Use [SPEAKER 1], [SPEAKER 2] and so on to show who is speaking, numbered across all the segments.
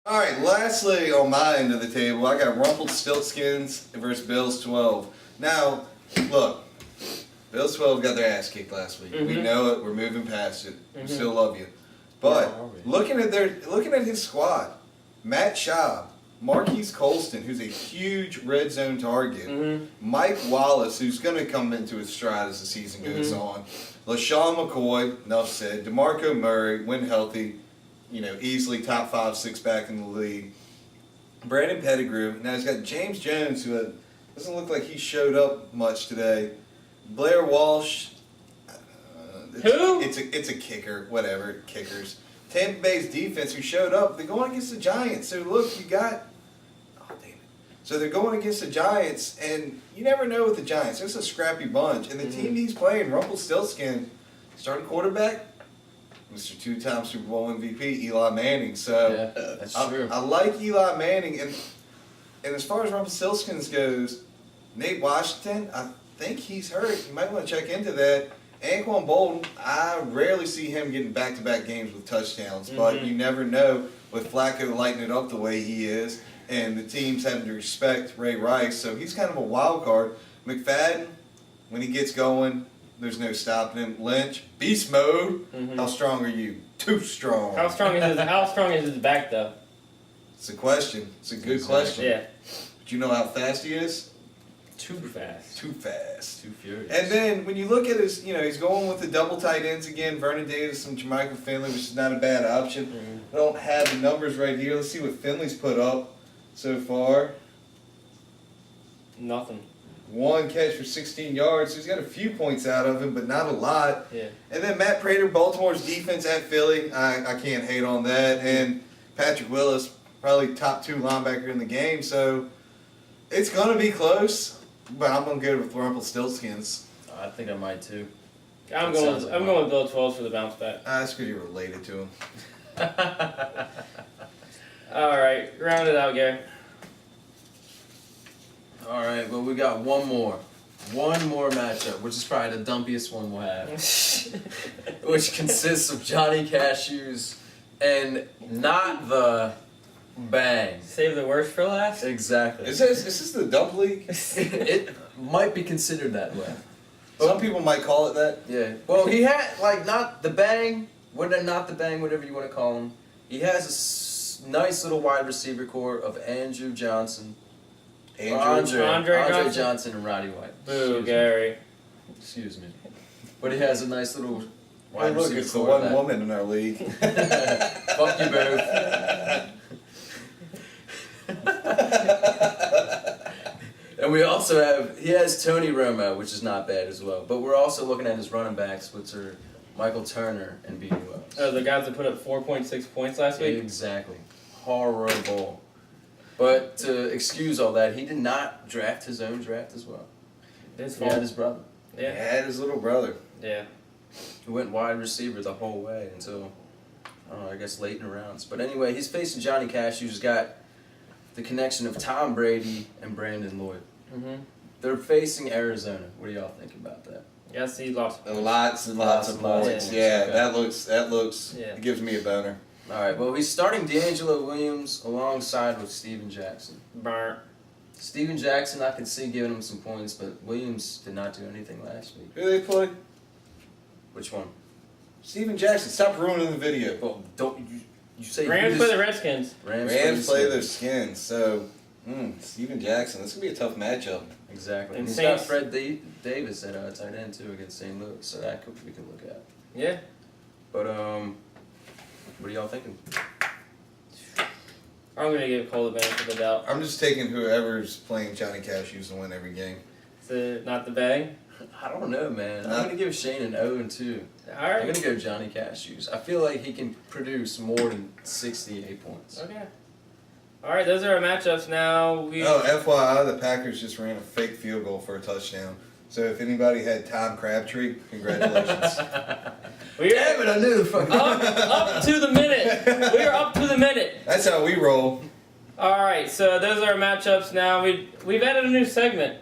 [SPEAKER 1] All right, lastly on my end of the table, I got Rumpelstiltskins versus Bills 12. Now, look, Bills 12 got their ass kicked last week. We know it. We're moving past it. We still love you. But looking at his squad, Matt Schaub, Marquise Colston, who's a huge red zone target, Mike Wallace, who's going to come into his stride as the season goes on, LaShawn McCoy, enough said, DeMarco Murray, when healthy, easily top 5, 6 back in the league. Brandon Pettigrew. Now he's got James Jones, who doesn't look like he showed up much today. Blair Walsh.
[SPEAKER 2] Who?
[SPEAKER 1] It's a kicker. Whatever. Kickers. Tampa Bay's defense, who showed up. They're going against the Giants. So look, you got. Oh damn it. So they're going against the Giants, and you never know with the Giants. It's a scrappy bunch, and the team he's playing, Rumpelstiltskin, starting quarterback. Mr. Two-time Super Bowl MVP, Eli Manning. So
[SPEAKER 3] yeah, that's true.
[SPEAKER 1] I like Eli Manning, and as far as Rumpelstiltskins goes, Nate Washington, I think he's hurt. You might want to check into that. Anquan Bolden, I rarely see him getting back-to-back games with touchdowns, but you never know with Flacco lighting it up the way he is, and the team's having to respect Ray Rice, so he's kind of a wild card. McFadden, when he gets going, there's no stopping him. Lynch, beast mode. How strong are you? Too strong.
[SPEAKER 2] How strong is his back though?
[SPEAKER 1] It's a question. It's a good question.
[SPEAKER 2] Yeah.
[SPEAKER 1] But you know how fast he is?
[SPEAKER 2] Too fast.
[SPEAKER 1] Too fast.
[SPEAKER 3] Too furious.
[SPEAKER 1] And then when you look at his, he's going with the double tight ends again. Vernon Davis and Jermichael Finley, which is not a bad option. I don't have the numbers right here. Let's see what Finley's put up so far.
[SPEAKER 2] Nothing.
[SPEAKER 1] 1 catch for 16 yards. So he's got a few points out of him, but not a lot.
[SPEAKER 2] Yeah.
[SPEAKER 1] And then Matt Prater, Baltimore's defense at Philly. I can't hate on that. And Patrick Willis, probably top 2 linebacker in the game. So it's going to be close, but I'm going to go with Rumpelstiltskins.
[SPEAKER 3] I think I might too.
[SPEAKER 2] I'm going with Bill 12 for the bounce back.
[SPEAKER 1] That's because you're related to him.
[SPEAKER 2] All right, round it out, Gary.
[SPEAKER 3] All right, well, we got one more matchup, which is probably the dumpiest one we'll have, which consists of Johnny Cashews and not the Bang.
[SPEAKER 2] Save the worst for last?
[SPEAKER 3] Exactly.
[SPEAKER 1] Is this the dump league?
[SPEAKER 3] It might be considered that way.
[SPEAKER 1] Some people might call it that.
[SPEAKER 3] Yeah. Well, he had, not the Bang, not the Bang, whatever you want to call him. He has a nice little wide receiver core of Andrew Johnson. Andre Johnson and Roddy White.
[SPEAKER 2] Boo, Gary.
[SPEAKER 3] Excuse me. But he has a nice little wide
[SPEAKER 1] look,
[SPEAKER 3] receiver
[SPEAKER 1] it's the
[SPEAKER 3] core.
[SPEAKER 1] one woman in our league.
[SPEAKER 3] Fuck you both. And we also he has Tony Romo, which is not bad as well. But we're also looking at his running backs, which are Michael Turner and B.D. Wells.
[SPEAKER 2] Oh, the guys that put up 4.6 points last week?
[SPEAKER 3] Exactly. Horrible. But to excuse all that, he did not draft his own draft as well.
[SPEAKER 2] His
[SPEAKER 3] He
[SPEAKER 2] fault.
[SPEAKER 3] had his brother.
[SPEAKER 2] Yeah.
[SPEAKER 1] He had his little brother.
[SPEAKER 2] Yeah.
[SPEAKER 3] He went wide receiver the whole way until, I guess, late in the rounds. But anyway, he's facing Johnny Cash, who's got the connection of Tom Brady and Brandon Lloyd. They're facing Arizona. What do y'all think about that?
[SPEAKER 2] Yes, he lost.
[SPEAKER 1] Lots and lots of points. Yeah,
[SPEAKER 3] Okay.
[SPEAKER 1] that looks.
[SPEAKER 2] Yeah.
[SPEAKER 1] It gives me a boner.
[SPEAKER 3] All right. Well, he's starting D'Angelo Williams alongside with Steven Jackson.
[SPEAKER 2] Burnt.
[SPEAKER 3] Steven Jackson, I could see giving him some points, but Williams did not do anything last week.
[SPEAKER 1] Who do they play?
[SPEAKER 3] Which one?
[SPEAKER 1] Steven Jackson. Stop ruining the video.
[SPEAKER 3] Well, don't you say
[SPEAKER 2] Rams play the Redskins.
[SPEAKER 1] Rams play their Skins. So, Steven Jackson. This could be a tough matchup.
[SPEAKER 3] Exactly.
[SPEAKER 2] And
[SPEAKER 3] He's
[SPEAKER 2] Saints.
[SPEAKER 3] got Fred Davis at tight end too against St. Louis, so we can look at.
[SPEAKER 2] Yeah.
[SPEAKER 3] But what are y'all thinking?
[SPEAKER 2] I'm going to give Cole the benefit of the doubt.
[SPEAKER 1] I'm just taking whoever's playing Johnny Cashews to win every game.
[SPEAKER 2] Not the bag?
[SPEAKER 3] I don't know, man. I'm gonna give Shane an 0-2.
[SPEAKER 2] All right.
[SPEAKER 3] I'm gonna go Johnny Cashews. I feel like he can produce more than 68 points.
[SPEAKER 2] Okay. All right, those are our matchups now.
[SPEAKER 1] FYI, the Packers just ran a fake field goal for a touchdown. So if anybody had Tom Crabtree, congratulations.
[SPEAKER 3] Damn it, I knew the fucking...
[SPEAKER 2] up to the minute. We are up to the minute.
[SPEAKER 1] That's how we roll.
[SPEAKER 2] All right, so those are our matchups now. We've added a new segment.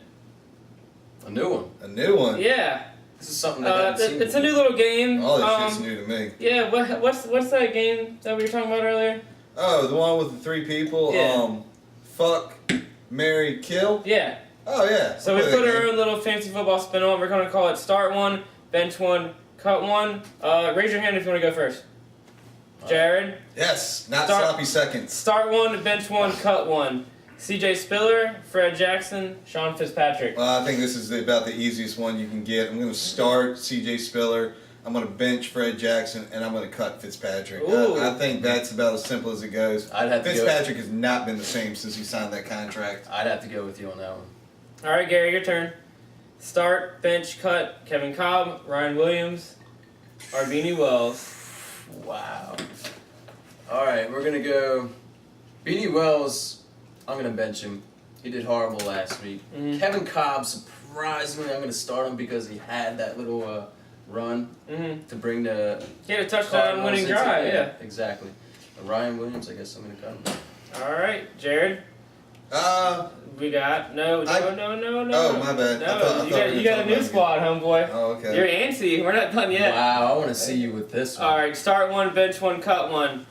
[SPEAKER 3] A new one.
[SPEAKER 1] A new one.
[SPEAKER 2] Yeah.
[SPEAKER 3] This is something that I've seen.
[SPEAKER 2] It's a new little game.
[SPEAKER 1] All this shit's new to me.
[SPEAKER 2] Yeah, what's that game that we were talking about earlier?
[SPEAKER 1] Oh, the one with the 3 people.
[SPEAKER 2] Yeah.
[SPEAKER 1] Fuck, marry, kill.
[SPEAKER 2] Yeah.
[SPEAKER 1] Oh yeah.
[SPEAKER 2] So
[SPEAKER 1] I'll
[SPEAKER 2] we
[SPEAKER 1] play
[SPEAKER 2] put
[SPEAKER 1] that
[SPEAKER 2] our
[SPEAKER 1] game.
[SPEAKER 2] own little fancy football spin on. We're gonna call it start 1, bench 1, cut 1. Raise your hand if you want to go first. Jared.
[SPEAKER 1] Yes, not
[SPEAKER 2] Start-
[SPEAKER 1] sloppy seconds.
[SPEAKER 2] Start 1, bench 1, cut 1. CJ Spiller, Fred Jackson, Sean Fitzpatrick.
[SPEAKER 1] Well, I think this is about the easiest one you can get. I'm going to start C.J. Spiller. I'm going to bench Fred Jackson, and I'm going to cut Fitzpatrick.
[SPEAKER 2] Ooh.
[SPEAKER 1] I think that's about as simple as it goes.
[SPEAKER 3] I'd have to
[SPEAKER 1] Fitzpatrick has not been the same since he signed that contract.
[SPEAKER 3] I'd have to go with you on that one.
[SPEAKER 2] All right, Gary, your turn. Start, bench, cut. Kevin Cobb, Ryan Williams, Arbini Wells.
[SPEAKER 3] Wow. All right, we're gonna go. Beanie Wells, I'm gonna bench him. He did horrible last week.
[SPEAKER 2] Mhm.
[SPEAKER 3] Kevin Cobb, surprisingly, I'm gonna start him because he had that little run
[SPEAKER 2] Mm-hmm.
[SPEAKER 3] to bring the
[SPEAKER 2] He had a touchdown winning
[SPEAKER 3] into-
[SPEAKER 2] drive. Yeah.
[SPEAKER 3] exactly. Ryan Williams, I guess I'm gonna cut him.
[SPEAKER 2] All right, Jared. We got no.
[SPEAKER 1] Oh, my bad.
[SPEAKER 2] No,
[SPEAKER 1] I thought we
[SPEAKER 2] you
[SPEAKER 1] were
[SPEAKER 2] got a
[SPEAKER 1] talking
[SPEAKER 2] new
[SPEAKER 1] about
[SPEAKER 2] squad, homeboy.
[SPEAKER 1] Oh, okay.
[SPEAKER 2] You're antsy. We're not done yet.
[SPEAKER 3] Wow, I want to see you with this one.
[SPEAKER 2] All right, start 1, bench 1, cut 1.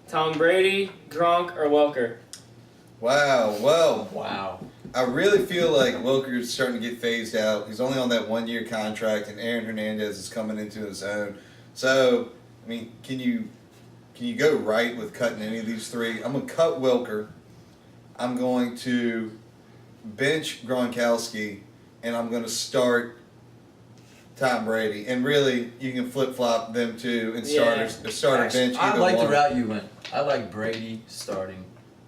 [SPEAKER 2] Tom Brady, Gronk, or Welker.
[SPEAKER 1] Wow. Well,
[SPEAKER 3] Wow.
[SPEAKER 1] I really feel like Wilker's starting to get phased out. He's only on that 1-year contract, and Aaron Hernandez is coming into his own. So, I mean, can you go right with cutting any of these 3? I'm going to cut Wilker. I'm going to bench Gronkowski, and I'm going to start Tom Brady. And really, you can flip-flop them 2 and start a bench either
[SPEAKER 3] I like
[SPEAKER 1] one.
[SPEAKER 3] the route you went. I like Brady starting,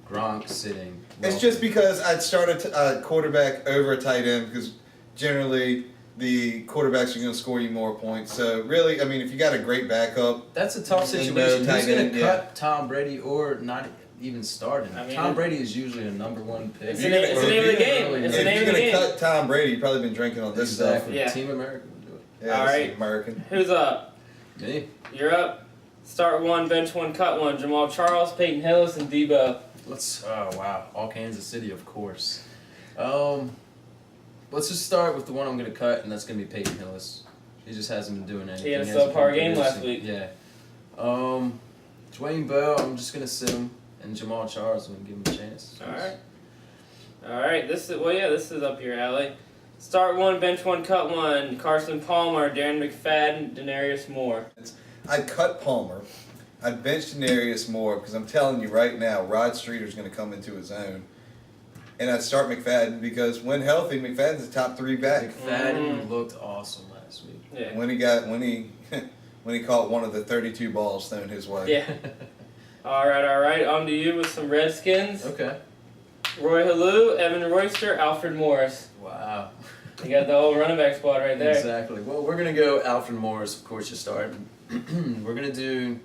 [SPEAKER 3] Gronk sitting.
[SPEAKER 1] It's just because I'd start a quarterback over a tight end because generally the quarterbacks are going to score you more points. So really, I mean, if you got a great backup,
[SPEAKER 3] That's a tough
[SPEAKER 1] And
[SPEAKER 3] situation.
[SPEAKER 1] no
[SPEAKER 3] Who's
[SPEAKER 1] tight
[SPEAKER 3] going
[SPEAKER 1] end,
[SPEAKER 3] to
[SPEAKER 1] yeah.
[SPEAKER 3] cut Tom Brady or not even start him?
[SPEAKER 2] I mean,
[SPEAKER 3] Tom Brady is usually a number 1 pick.
[SPEAKER 2] It's the name of the game.
[SPEAKER 3] If
[SPEAKER 2] It's
[SPEAKER 1] if
[SPEAKER 2] the
[SPEAKER 1] you're
[SPEAKER 2] name of the
[SPEAKER 1] going to
[SPEAKER 2] game.
[SPEAKER 1] cut Tom Brady, you've probably been drinking on this
[SPEAKER 3] Exactly.
[SPEAKER 2] Yeah.
[SPEAKER 3] Team America would do it.
[SPEAKER 1] stuff. Yeah,
[SPEAKER 2] All
[SPEAKER 1] this is
[SPEAKER 2] right.
[SPEAKER 1] American.
[SPEAKER 2] Who's up?
[SPEAKER 3] Me?
[SPEAKER 2] You're up. Start 1, bench 1, cut 1. Jamal Charles, Peyton Hillis, and Debo.
[SPEAKER 3] Oh wow, all Kansas City, of course. Let's just start with the one I'm gonna cut, and that's gonna be Peyton Hillis. He just hasn't been doing anything.
[SPEAKER 2] He had a
[SPEAKER 3] hasn't
[SPEAKER 2] subpar
[SPEAKER 3] been
[SPEAKER 2] game last
[SPEAKER 3] producing.
[SPEAKER 2] week.
[SPEAKER 3] Yeah. Dwayne Bowe, I'm just gonna sit him, and Jamal Charles, I'm gonna give him a chance.
[SPEAKER 2] All right. This is up your alley. Start 1, bench 1, cut 1. Carson Palmer, Darren McFadden, Denarius Moore.
[SPEAKER 1] I'd cut Palmer. I'd bench Denarius Moore because I'm telling you right now, Rod Streeter's going to come into his own. And I'd start McFadden because when healthy, McFadden's a top 3 back.
[SPEAKER 3] McFadden looked awesome last week.
[SPEAKER 2] Yeah.
[SPEAKER 1] When he caught one of the 32 balls thrown his way.
[SPEAKER 2] Yeah. All right. On to you with some Redskins.
[SPEAKER 3] Okay.
[SPEAKER 2] Roy Halou, Evan Royster, Alfred Morris.
[SPEAKER 3] Wow.
[SPEAKER 2] You got the whole running back squad right there.
[SPEAKER 3] Exactly. Well, we're gonna go Alfred Morris, of course. You start. We're gonna do.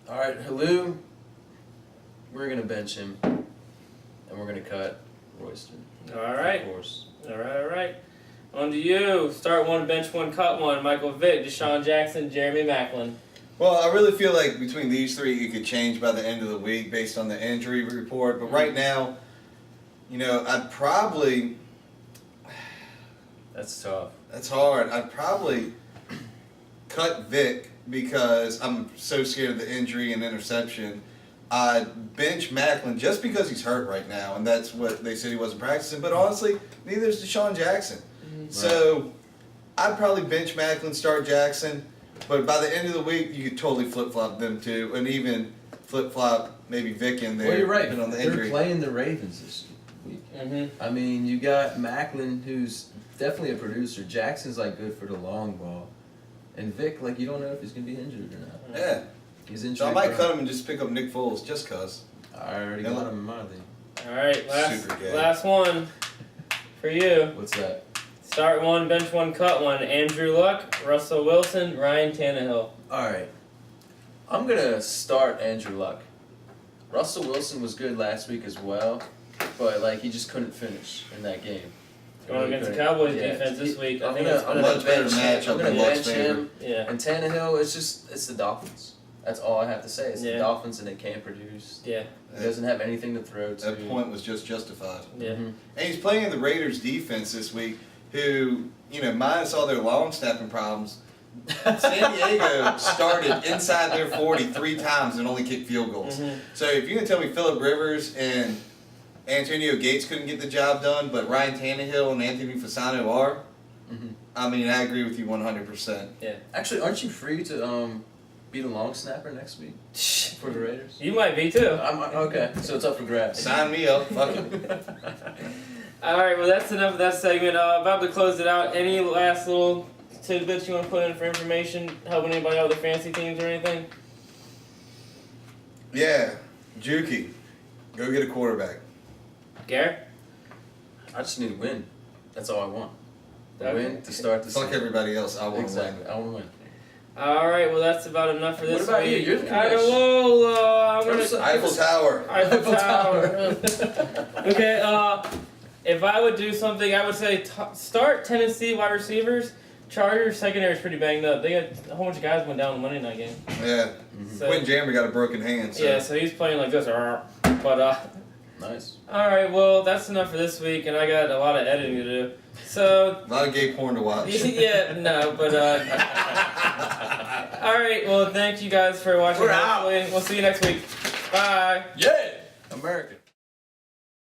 [SPEAKER 3] All right, Halou. We're gonna bench him, and we're gonna cut Royster.
[SPEAKER 2] All right.
[SPEAKER 3] Of course.
[SPEAKER 2] All right. On to you. Start 1, bench 1, cut 1. Michael Vick, Deshaun Jackson, Jeremy Maclin.
[SPEAKER 1] Well, I really feel like between these 3, it could change by the end of the week based on the injury report. But right now, I'd probably.
[SPEAKER 3] That's tough.
[SPEAKER 1] That's hard. I'd probably cut Vic because I'm so scared of the injury and interception. I'd bench Macklin just because he's hurt right now, and that's what they said he wasn't practicing. But honestly, neither is Deshaun Jackson.
[SPEAKER 2] Mm-hmm.
[SPEAKER 1] So I'd probably bench Macklin, start Jackson. But by the end of the week, you could totally flip-flop them 2, and even flip-flop maybe Vic in there.
[SPEAKER 3] Well, you're right.
[SPEAKER 1] depending on the
[SPEAKER 3] They're
[SPEAKER 1] injury.
[SPEAKER 3] playing the Ravens this week.
[SPEAKER 2] Mm-hmm.
[SPEAKER 3] I mean, you got Macklin, who's definitely a producer. Jackson's like good for the long ball, and Vic, like you don't know if he's gonna be injured or not.
[SPEAKER 1] Yeah.
[SPEAKER 3] He's injured.
[SPEAKER 1] So I might cut him and just pick up Nick Foles just cause.
[SPEAKER 3] I already
[SPEAKER 1] No.
[SPEAKER 3] got him in my league.
[SPEAKER 2] All right.
[SPEAKER 1] Super gay.
[SPEAKER 2] Last one for you.
[SPEAKER 3] What's that?
[SPEAKER 2] Start 1, bench 1, cut 1. Andrew Luck, Russell Wilson, Ryan Tannehill.
[SPEAKER 3] All right. I'm gonna start Andrew Luck. Russell Wilson was good last week as well, but like he just couldn't finish in that game.
[SPEAKER 2] Going against the Cowboys defense this week. I
[SPEAKER 3] I'm
[SPEAKER 2] think
[SPEAKER 3] gonna,
[SPEAKER 2] it's
[SPEAKER 3] I'm
[SPEAKER 2] gonna
[SPEAKER 3] gonna
[SPEAKER 1] much better
[SPEAKER 3] bench
[SPEAKER 1] matchup
[SPEAKER 3] him. I'm
[SPEAKER 1] than
[SPEAKER 3] gonna
[SPEAKER 1] Luck's
[SPEAKER 3] bench him.
[SPEAKER 2] Yeah.
[SPEAKER 3] And Tannehill, it's the Dolphins. That's all I have to say. It's the
[SPEAKER 2] Yeah.
[SPEAKER 3] Dolphins, and they can't produce.
[SPEAKER 2] Yeah.
[SPEAKER 3] He doesn't have anything to throw to.
[SPEAKER 1] That point was just justified.
[SPEAKER 2] Yeah.
[SPEAKER 3] Mhm.
[SPEAKER 1] And he's playing the Raiders defense this week, who, minus all their long snapping problems, San Diego started inside their 40 3 times and only kicked field goals.
[SPEAKER 2] Mhm.
[SPEAKER 1] So if you're gonna tell me Phillip Rivers and Antonio Gates couldn't get the job done, but Ryan Tannehill and Anthony Fasano are, I mean, I agree with you 100%.
[SPEAKER 3] Actually, aren't you free to be the long snapper next week for the Raiders?
[SPEAKER 2] You might be too.
[SPEAKER 3] Okay, so it's up for grabs.
[SPEAKER 1] Sign me up, fuck it.
[SPEAKER 2] Alright, well that's enough of that segment. About to close it out. Any last little tidbits you want to put in for information, helping anybody out with their fantasy teams or anything?
[SPEAKER 1] Yeah, Juki, go get a quarterback.
[SPEAKER 2] Garrett?
[SPEAKER 3] I just need to win. That's all I want.
[SPEAKER 2] Okay.
[SPEAKER 3] Win to start the
[SPEAKER 1] Fuck
[SPEAKER 3] season.
[SPEAKER 1] everybody else, I want to
[SPEAKER 3] Exactly.
[SPEAKER 1] win.
[SPEAKER 3] I want to win.
[SPEAKER 2] Alright, well that's about enough for this
[SPEAKER 3] What about
[SPEAKER 2] week.
[SPEAKER 3] you? You're the
[SPEAKER 2] I don't
[SPEAKER 3] commish.
[SPEAKER 2] know. I'm
[SPEAKER 3] First-
[SPEAKER 2] gonna
[SPEAKER 1] Eiffel Tower.
[SPEAKER 2] Eiffel Tower. Okay, if I would do something, I would say start Tennessee wide receivers. Chargers secondary is pretty banged up. They got a whole bunch of guys went down in the Monday night game.
[SPEAKER 1] Yeah.
[SPEAKER 2] So,
[SPEAKER 1] Quentin Jammer got a broken hand. So.
[SPEAKER 2] yeah, so he's playing like this. But
[SPEAKER 3] Nice.
[SPEAKER 2] all right, well that's enough for this week, and I got a lot of editing to do. So
[SPEAKER 1] A lot of gay porn to watch.
[SPEAKER 2] yeah, no, but all right. Well, thank you guys for watching.
[SPEAKER 3] We're out.
[SPEAKER 2] We'll see you next week. Bye.
[SPEAKER 3] Yeah! American.